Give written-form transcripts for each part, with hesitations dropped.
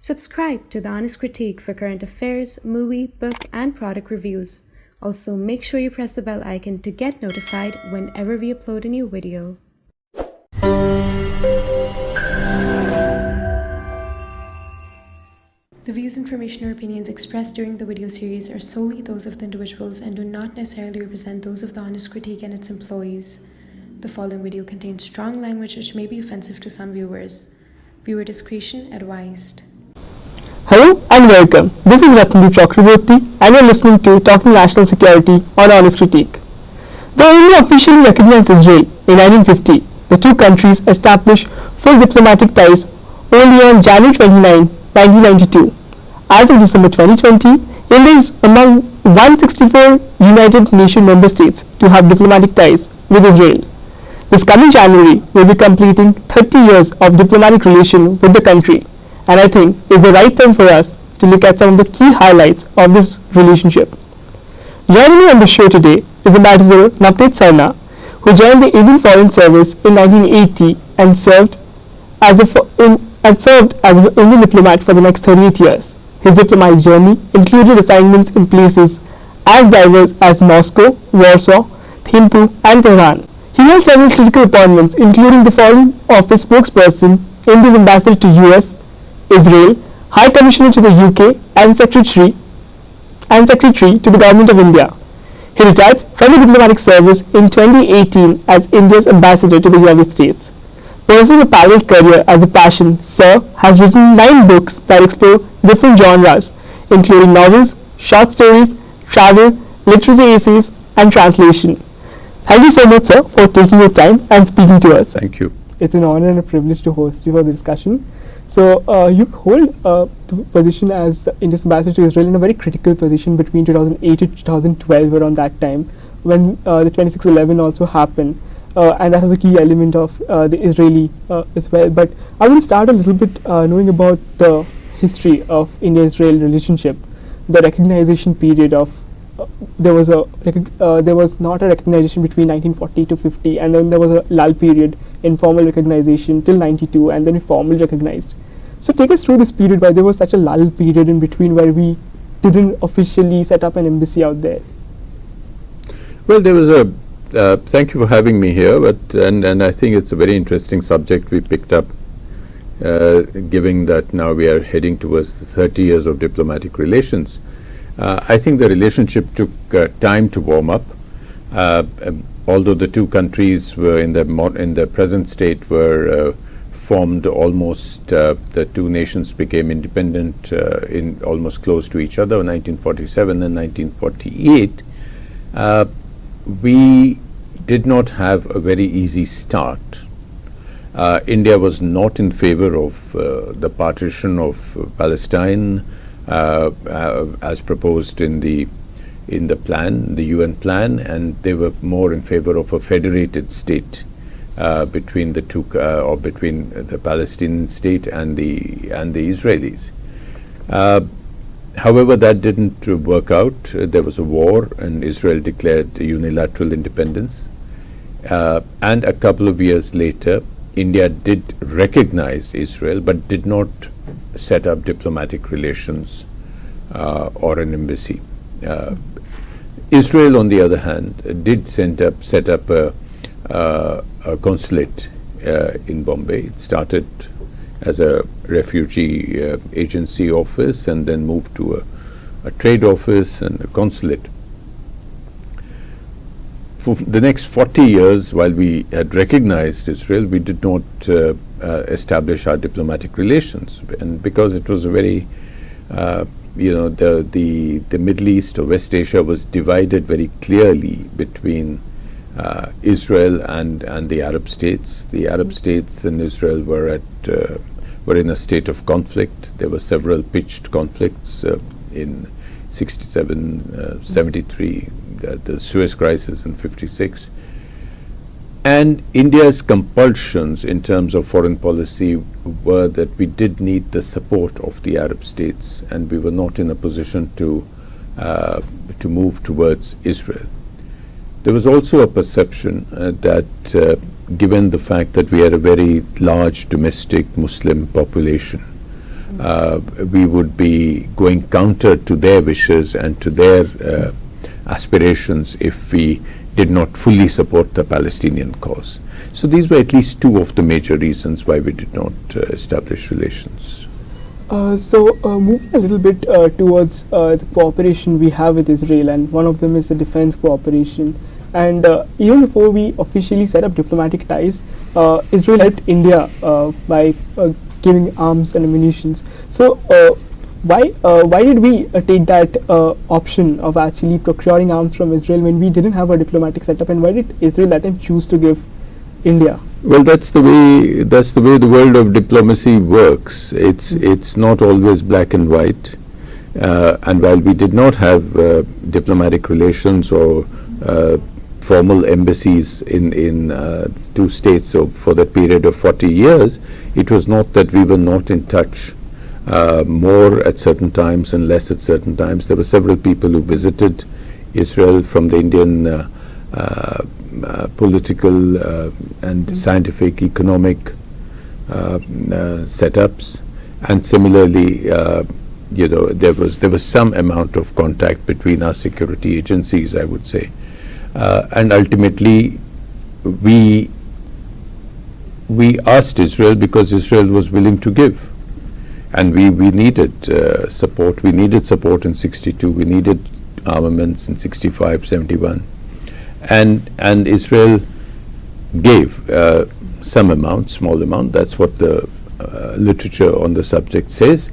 Subscribe to The Honest Critique for current affairs, movie, book, and product reviews. Also, make sure you press the bell icon to get notified whenever we upload a new video. The views, information, or opinions expressed during the video series are solely those of the individuals and do not necessarily represent those of The Honest Critique and its employees. The following video contains strong language which may be offensive to some viewers. Viewer discretion advised. Hello and welcome. This is Ratndeep Chakraborty and you're listening to Talking National Security on Honest Critique. Though India officially recognized Israel in 1950, the two countries established full diplomatic ties only on January 29, 1992. As of December 2020, India is among 164 United Nations member states to have diplomatic ties with Israel. This coming January, we'll be completing 30 years of diplomatic relation with the country, and I think it's the right time for us to look at some of the key highlights of this relationship. Joining me on the show today is Ambassador Navtej Sarna, who joined the Indian Foreign Service in 1980 and served as an Indian diplomat for the next 38 years. His diplomatic journey included assignments in places as diverse as Moscow, Warsaw, Thimphu and Tehran. He held several critical appointments, including the Foreign Office Spokesperson, India's ambassador to US, Israel, High Commissioner to the UK, and Secretary to the Government of India. He retired from the diplomatic service in 2018 as India's ambassador to the United States. Pursuing a parallel career as a passion, Sir has written 9 books that explore different genres, including novels, short stories, travel, literacy essays, and translation. Thank you so much, sir, for taking your time and speaking to us. Thank you. It's an honor and a privilege to host you for the discussion. So, you hold the position as India's ambassador to Israel in a very critical position between 2008 to 2012, around that time, when the 26/11 also happened. And that is a key element of the Israeli as well. But I want to start a little bit knowing about the history of India-Israel relationship, the recognition period of there was not a recognition between 1940 to 50, and then there was a lull period in formal recognition till 92, and then we formally recognized. So take us through this period where there was such a lull period in between where we didn't officially set up an embassy out there. Well, there was thank you for having me here, and I think it's a very interesting subject we picked up, given that now we are heading towards the 30 years of diplomatic relations. I think the relationship took time to warm up. Although the two countries were in the present state were formed almost, the two nations became independent in almost close to each other in 1947 and 1948. We did not have a very easy start. India was not in favor of the partition of Palestine as proposed in the plan, the UN plan, and they were more in favor of a federated state between the two, or between the Palestinian state and the Israelis. However, that didn't work out. There was a war, and Israel declared unilateral independence. And a couple of years later, India did recognize Israel, but did not set up diplomatic relations or an embassy. Israel, on the other hand, did set up a consulate in Bombay. It started as a refugee agency office and then moved to a trade office and a consulate. For the next 40 years, while we had recognized Israel, we did not establish our diplomatic relations, and because it was a very, the Middle East or West Asia was divided very clearly between Israel and the Arab states. The Arab states and Israel were in a state of conflict. There were several pitched conflicts in 67, 73, the Suez Crisis in 56. And India's compulsions in terms of foreign policy were that we did need the support of the Arab states, and we were not in a position to move towards Israel. There was also a perception that given the fact that we had a very large domestic Muslim population, we would be going counter to their wishes and to their aspirations if we did not fully support the Palestinian cause. So these were at least two of the major reasons why we did not establish relations. Moving a little bit towards the cooperation we have with Israel, and one of them is the defense cooperation. And even before we officially set up diplomatic ties, Israel helped India by giving arms and ammunitions. So why did we take that option of actually procuring arms from Israel when we didn't have a diplomatic setup, and why did Israel that time choose to give India? Well, that's the way the world of diplomacy works. It's not always black and white. And while we did not have diplomatic relations or formal embassies in two states for that period of 40 years, it was not that we were not in touch. More at certain times and less at certain times. There were several people who visited Israel from the Indian political and scientific, economic setups, and similarly, there was some amount of contact between our security agencies, I would say, and ultimately we asked Israel because Israel was willing to give. And we needed support. We needed support in 62. We needed armaments in 65, 71. And Israel gave some amount, small amount. That's what the literature on the subject says.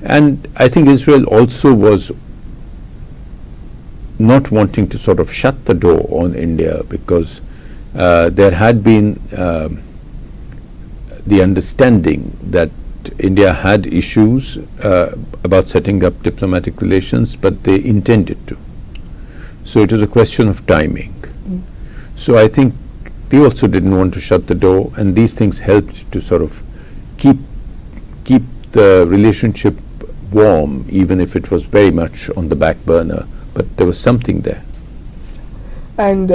And I think Israel also was not wanting to sort of shut the door on India, because there had been the understanding that India had issues about setting up diplomatic relations, but they intended to. So it was a question of timing. So I think they also didn't want to shut the door, and these things helped to sort of keep the relationship warm, even if it was very much on the back burner, but there was something there. And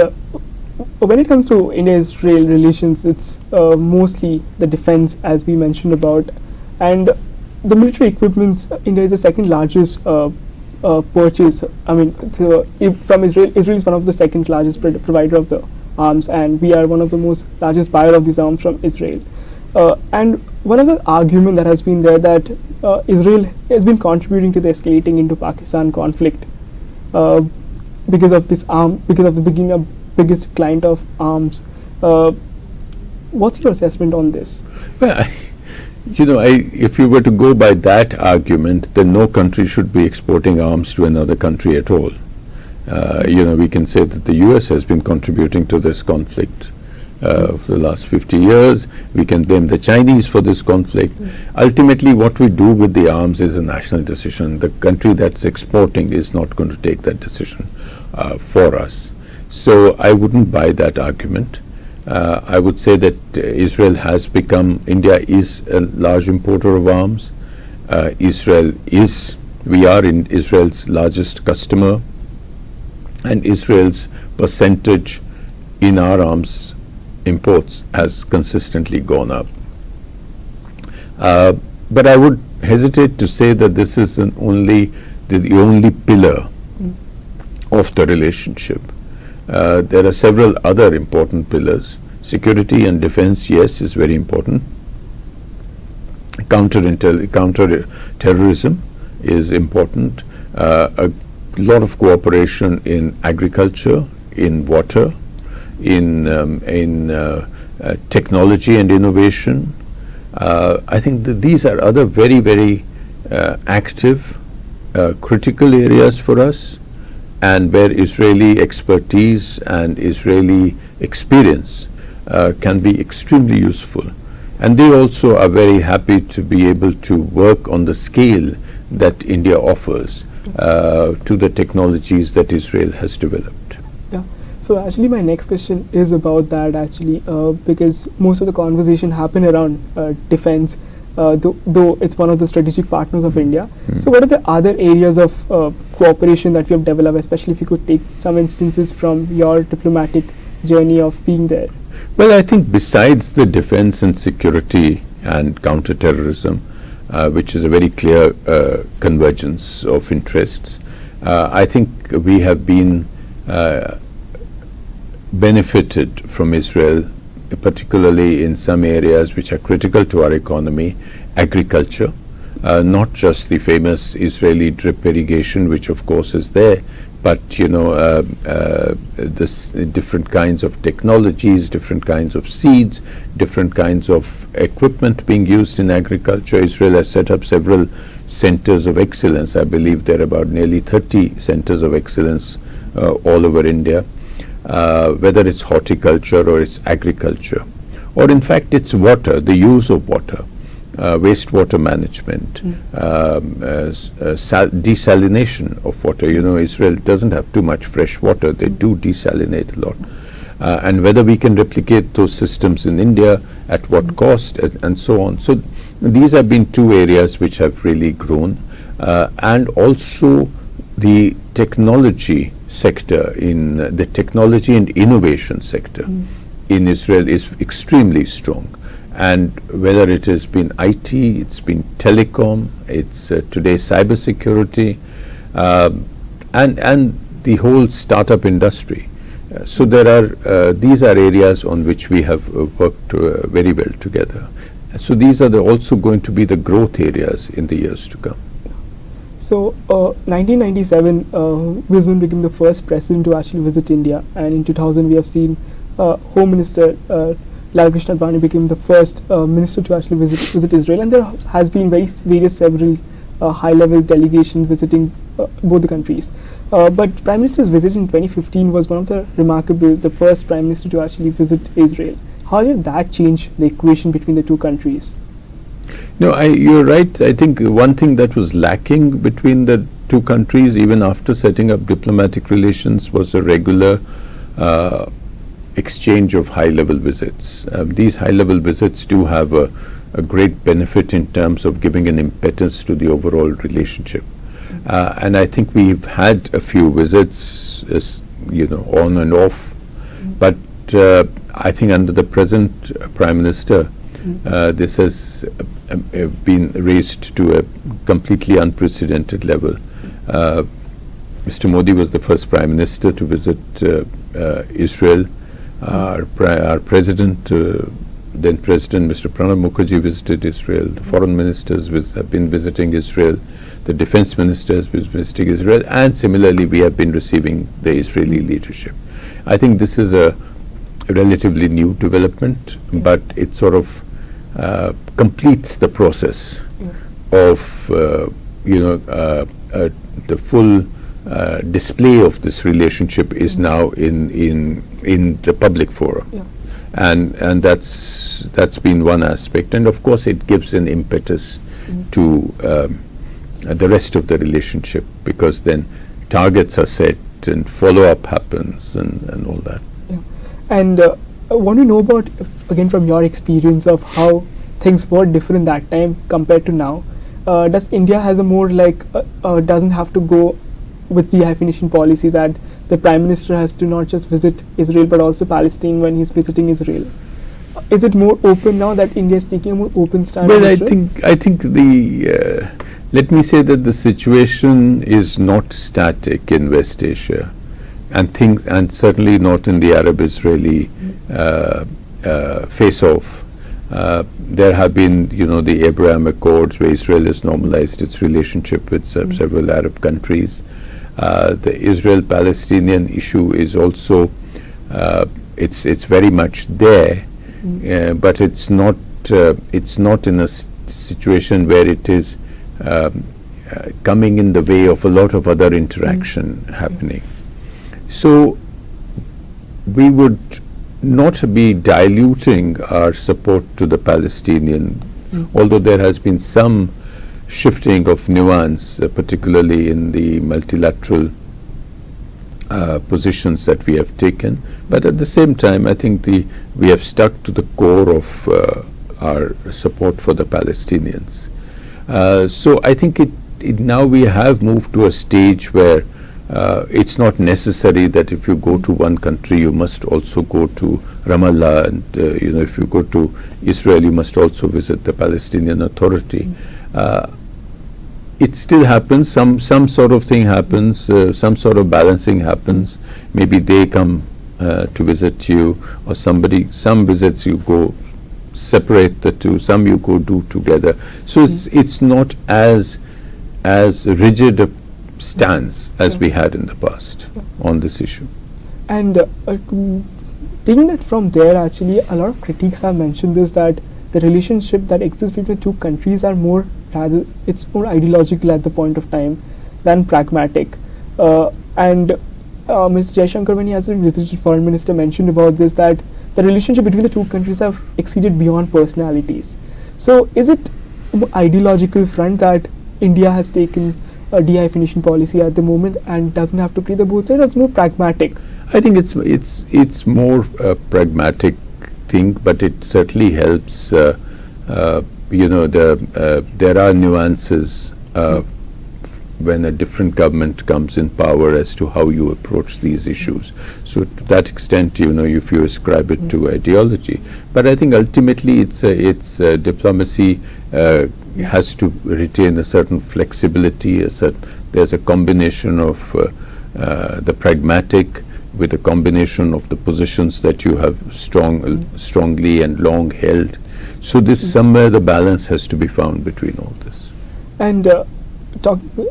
when it comes to India-Israel relations, it's mostly the defense, as we mentioned about. And the military equipments, India is the second largest purchase. I mean, from Israel. Israel is one of the second largest provider of the arms, and we are one of the most largest buyer of these arms from Israel. And one of the argument that has been there that Israel has been contributing to the escalating into Pakistan conflict because of this because of the being a biggest client of arms. What's your assessment on this? Well, if you were to go by that argument, then no country should be exporting arms to another country at all. We can say that the US has been contributing to this conflict for the last 50 years. We can blame the Chinese for this conflict. Ultimately, what we do with the arms is a national decision. The country that's exporting is not going to take that decision for us. So I wouldn't buy that argument. I would say that India is a large importer of arms. We are in Israel's largest customer, and Israel's percentage in our arms imports has consistently gone up. But I would hesitate to say that this is the only pillar of the relationship. There are several other important pillars. Security and defense, yes, is very important. Counter-terrorism is important. A lot of cooperation in agriculture, in water, in technology and innovation. I think that these are other very, very active, critical areas for us, and where Israeli expertise and Israeli experience can be extremely useful. And they also are very happy to be able to work on the scale that India offers to the technologies that Israel has developed. Yeah. So actually my next question is about that because most of the conversation happen around defense, though it's one of the strategic partners of India. So what are the other areas of cooperation that we have developed, especially if you could take some instances from your diplomatic journey of being there? Well, I think besides the defense and security and counter-terrorism, which is a very clear convergence of interests. I think we have been benefited from Israel, particularly in some areas which are critical to our economy, agriculture, not just the famous Israeli drip irrigation, which of course is there, but this different kinds of technologies, different kinds of seeds, different kinds of equipment being used in agriculture. Israel has set up several centers of excellence. I believe there are about nearly 30 centers of excellence all over India, whether it's horticulture or it's agriculture, or in fact it's water, the use of water. Wastewater management, desalination of water. Israel doesn't have too much fresh water. They do desalinate a lot. And whether we can replicate those systems in India, at what cost, and so on. So these have been two areas which have really grown. And also the technology sector, in the technology and innovation sector in Israel is extremely strong. And whether it has been IT, it's been telecom, it's today cybersecurity, and the whole startup industry. So there are these are areas on which we have worked very well together. So these are also going to be the growth areas in the years to come. So 1997, Wisman became the first president to actually visit India, and in 2000 we have seen Home Minister Lal Krishna Advani became the first minister to actually visit Israel, and there has been several high-level delegations visiting both the countries. But Prime Minister's visit in 2015 was one of the first Prime Minister to actually visit Israel. How did that change the equation between the two countries? No, you're right. I think one thing that was lacking between the two countries, even after setting up diplomatic relations, was a regular exchange of high-level visits. These high-level visits do have a great benefit in terms of giving an impetus to the overall relationship. And I think we've had a few visits, on and off. But I think under the present Prime Minister, this has been raised to a completely unprecedented level. Mr. Modi was the first Prime Minister to visit Israel. Our President, then President Mr. Pranab Mukherjee visited Israel. The foreign ministers have been visiting Israel. The defense minister has been visiting Israel. And similarly, we have been receiving the Israeli leadership. I think this is a relatively new development, but it sort of completes the process of, the full display of this relationship is now in the public forum. And that's been one aspect, and of course it gives an impetus to the rest of the relationship, because then targets are set and follow-up happens and all that. And I want to know about, again, from your experience of how things were different that time compared to now. Does India has a more doesn't have to go with the hyphenation policy that the Prime Minister has to not just visit Israel but also Palestine when he's visiting Israel? Is it more open now that India is taking a more open stand? Well, I think let me say that the situation is not static in West Asia, and certainly not in the Arab-Israeli face-off. There have been, the Abraham Accords, where Israel has normalized its relationship with several Arab countries. The Israel-Palestinian issue is also, it's very much there, but it's not in a situation where it is coming in the way of a lot of other interaction happening. So we would not be diluting our support to the Palestinian, although there has been some shifting of nuance, particularly in the multilateral positions that we have taken. But at the same time, I think we have stuck to the core of our support for the Palestinians. So I think now we have moved to a stage where it's not necessary that if you go to one country, you must also go to Ramallah, and if you go to Israel, you must also visit the Palestinian Authority. it still happens. Some sort of thing happens. Some sort of balancing happens. Maybe they come to visit you, or somebody. Some visits you go separate the two. Some you go do together. So it's not as rigid a stance as we had in the past on this issue. And taking that from there, actually, a lot of critics have mentioned this, that the relationship that exists between the two countries are more ideological at the point of time than pragmatic. And Mr. Jaishankar, when he has been visited foreign minister, mentioned about this, that the relationship between the two countries have exceeded beyond personalities. So is it ideological front that India has taken a de-hyphenation policy at the moment and doesn't have to play the both sides, or it's more pragmatic? I think it's more a pragmatic thing, but it certainly helps. There are nuances when a different government comes in power as to how you approach these issues. So to that extent, if you ascribe it to ideology, but I think ultimately it's diplomacy has to retain a certain flexibility. There's a combination of the pragmatic with a combination of the positions that you have strongly and long held. So this somewhere the balance has to be found between all this. And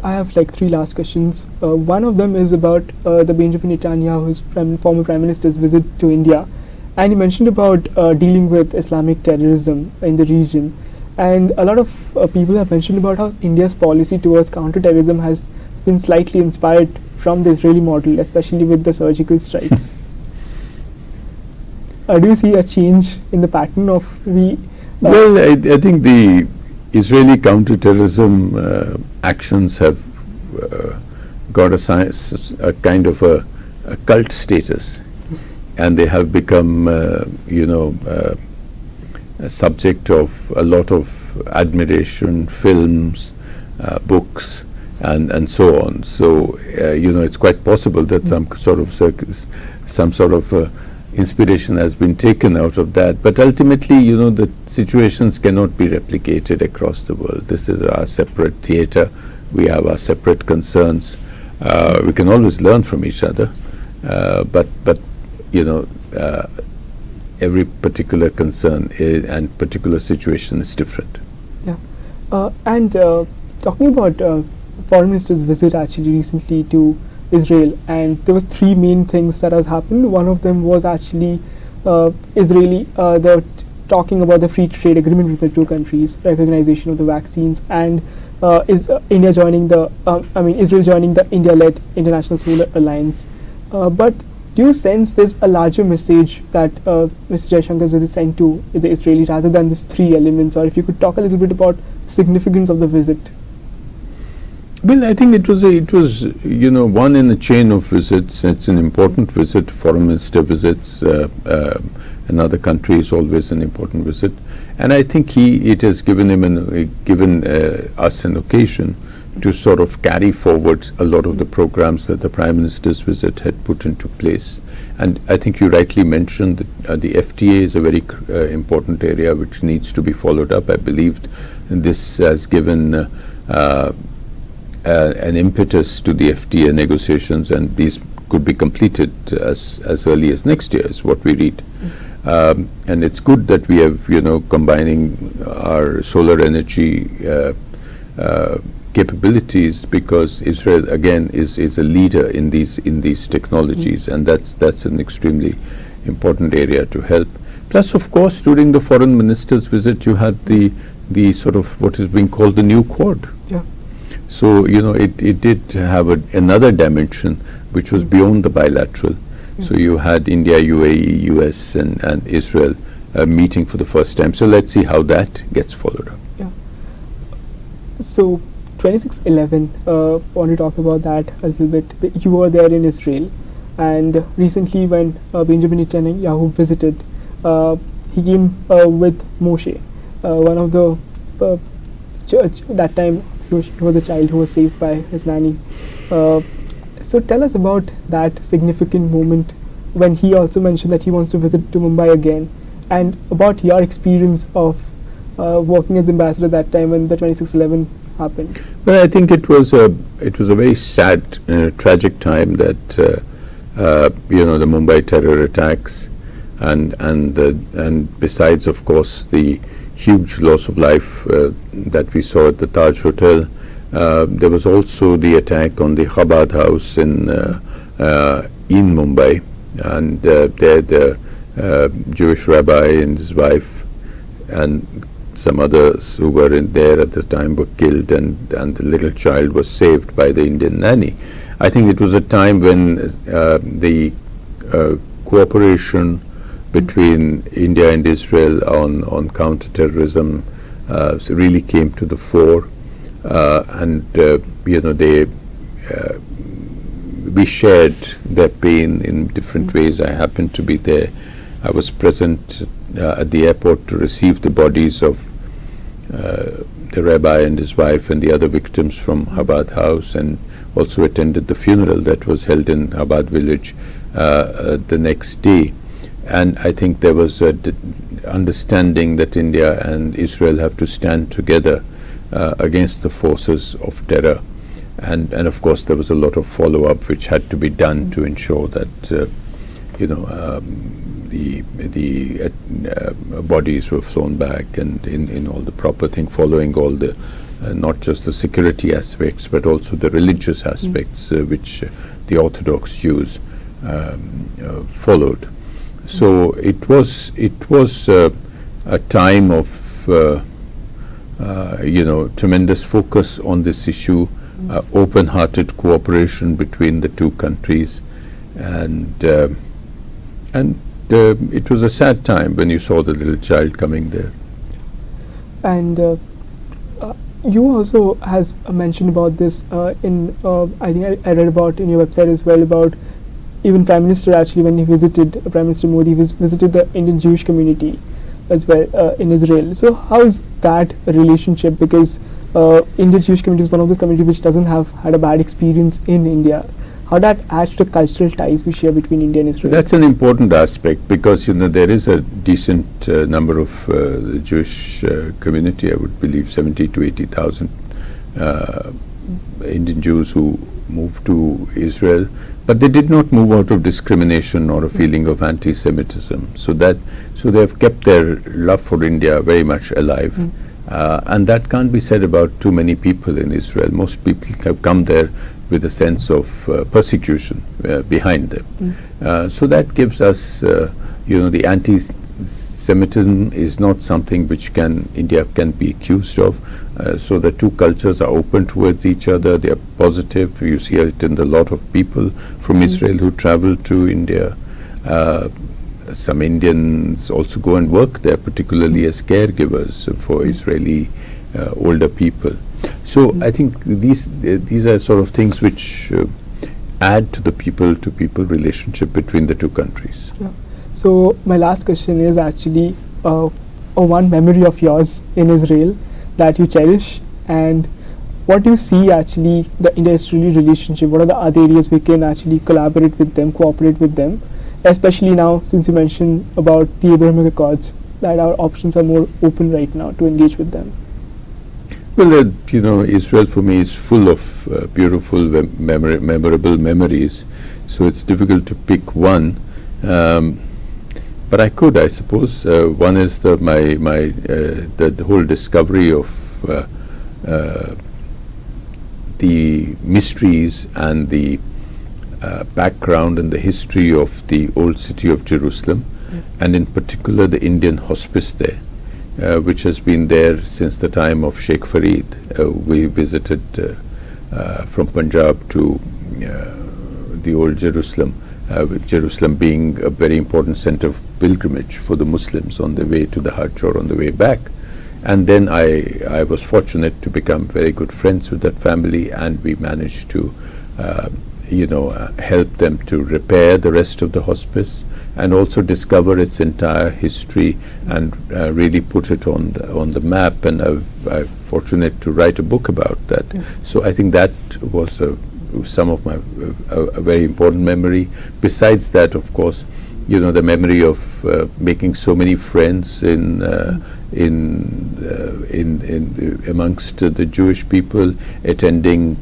I have like three last questions. One of them is about the Benjamin Netanyahu's former Prime Minister's visit to India, and he mentioned about dealing with Islamic terrorism in the region. And a lot of people have mentioned about how India's policy towards counterterrorism has been slightly inspired from the Israeli model, especially with the surgical strikes. Do you see a change in the pattern of Well, I think the Israeli counterterrorism actions have got a kind of a cult status, and they have become, a subject of a lot of admiration, films, books, and so on. So it's quite possible that some sort of inspiration has been taken out of that. But ultimately, the situations cannot be replicated across the world. This is our separate theater. We have our separate concerns. We can always learn from each other, but every particular concern and particular situation is different. Yeah, and talking about Foreign Minister's visit actually recently to Israel, and there was three main things that has happened. One of them was actually they're talking about the free trade agreement with the two countries, recognition of the vaccines, and Israel joining the India-led International Solar Alliance. But do you sense there's a larger message that Mr. Jaishankar's visit sent to the Israelis rather than these three elements? Or if you could talk a little bit about the significance of the visit. Well, I think it was one in a chain of visits. It's an important visit. Foreign minister visits another country is always an important visit, and I think it has given us an occasion to sort of carry forward a lot of the programs that the Prime Minister's visit had put into place. And I think you rightly mentioned that the FTA is a very important area which needs to be followed up. I believe this has given an impetus to the FTA negotiations, and these could be completed as early as next year, is what we read. And it's good that we have, combining our solar energy capabilities, because Israel again is a leader in these technologies, and that's an extremely important area to help. Plus, of course, during the foreign minister's visit, you had the sort of what is being called the new Quad. Yeah. So it did have another dimension which was beyond the bilateral. So you had India, UAE, US, and Israel meeting for the first time. So let's see how that gets followed up. Yeah. So 26/11, want to talk about that a little bit. You were there in Israel, and recently when Benjamin Netanyahu visited, he came with Moshe, one of the church. That time he was a child who was saved by his nanny. So tell us about that significant moment when he also mentioned that he wants to visit to Mumbai again, and about your experience of working as ambassador at that time when the 26/11 happened? Well, I think it was a very sad, tragic time that the Mumbai terror attacks, and besides, of course, the huge loss of life that we saw at the Taj Hotel, there was also the attack on the Chabad house in Mumbai, and there the Jewish rabbi and his wife and some others who were in there at the time were killed, and the little child was saved by the Indian nanny. I think it was a time when the cooperation between India and Israel on counterterrorism really came to the fore, and we shared their pain in different ways. I happened to be there. I was present at the airport to receive the bodies of the rabbi and his wife and the other victims from Chabad house, and also attended the funeral that was held in Chabad village the next day. And I think there was a understanding that India and Israel have to stand together against the forces of terror. And of course there was a lot of follow-up which had to be done to ensure that the bodies were flown back, and in all the proper thing, following all the not just the security aspects but also the religious aspects which the Orthodox Jews followed. So it was a time of tremendous focus on this issue, open-hearted cooperation between the two countries, and it was a sad time when you saw the little child coming there. And you also has mentioned about this in I think I read about in your website as well, about even Prime Minister actually, when he visited, Prime Minister Modi visited the Indian Jewish community as well in Israel. So how is that a relationship? Because Indian Jewish community is one of those communities which doesn't have had a bad experience in India. How that adds to the cultural ties we share between India and Israel? That's an important aspect, because there is a decent number of the Jewish community. I would believe 70 to 80,000 Indian Jews who moved to Israel, but they did not move out of discrimination or a feeling of anti-Semitism. So they have kept their love for India very much alive. And that can't be said about too many people in Israel. Most people have come there with a sense of persecution behind them. So that gives us, the anti-Semitism is not something which India can be accused of. So the two cultures are open towards each other. They are positive. You see it in the lot of people from Israel who travel to India. Some Indians also go and work there, particularly as caregivers for Israeli older people. So I think these are sort of things which add to the people-to-people relationship between the two countries. Yeah. So my last question is actually one memory of yours in Israel that you cherish, and what do you see actually the India-Israeli relationship? What are the other areas we can actually collaborate with them, cooperate with them, especially now since you mentioned about the Abrahamic Accords, that our options are more open right now to engage with them? Well, Israel for me is full of beautiful, memorable memories. So it's difficult to pick one, but I could, I suppose. One is the whole discovery of the mysteries and the background and the history of the old city of Jerusalem, and in particular the Indian hospice there, which has been there since the time of Sheikh Farid. We visited from Punjab to the old Jerusalem, with Jerusalem being a very important center of pilgrimage for the Muslims on the way to the Hajj or on the way back. And then I was fortunate to become very good friends with that family, and we managed to help them to repair the rest of the hospice and also discover its entire history and really put it on the map. And I'm fortunate to write a book about that. So I think that was some of my a very important memory. Besides that, of course, the memory of making so many friends in amongst the Jewish people, attending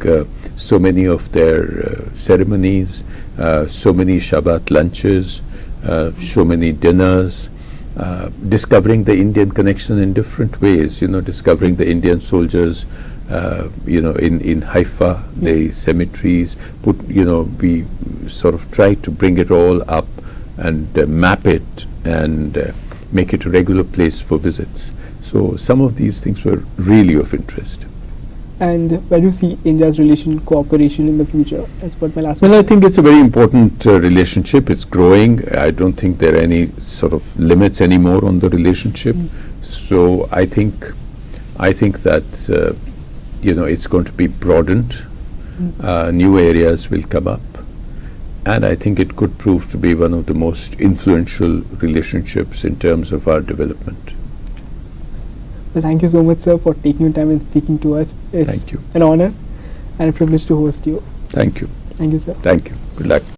so many of their ceremonies, so many Shabbat lunches, so many dinners, discovering the Indian connection in different ways, discovering the Indian soldiers, in Haifa, the cemeteries, we sort of try to bring it all up and map it and make it a regular place for visits. So some of these things were really of interest. And where do you see India's cooperation in the future? That's what my last Well, question. I think it's a very important relationship. It's growing. I don't think there are any sort of limits anymore on the relationship. So I think that it's going to be broadened. New areas will come up, and I think it could prove to be one of the most influential relationships in terms of our development. Well, thank you so much, sir, for taking your time and speaking to us. It's Thank you. an honor and a privilege to host you. Thank you. Thank you, sir. Thank you. Good luck.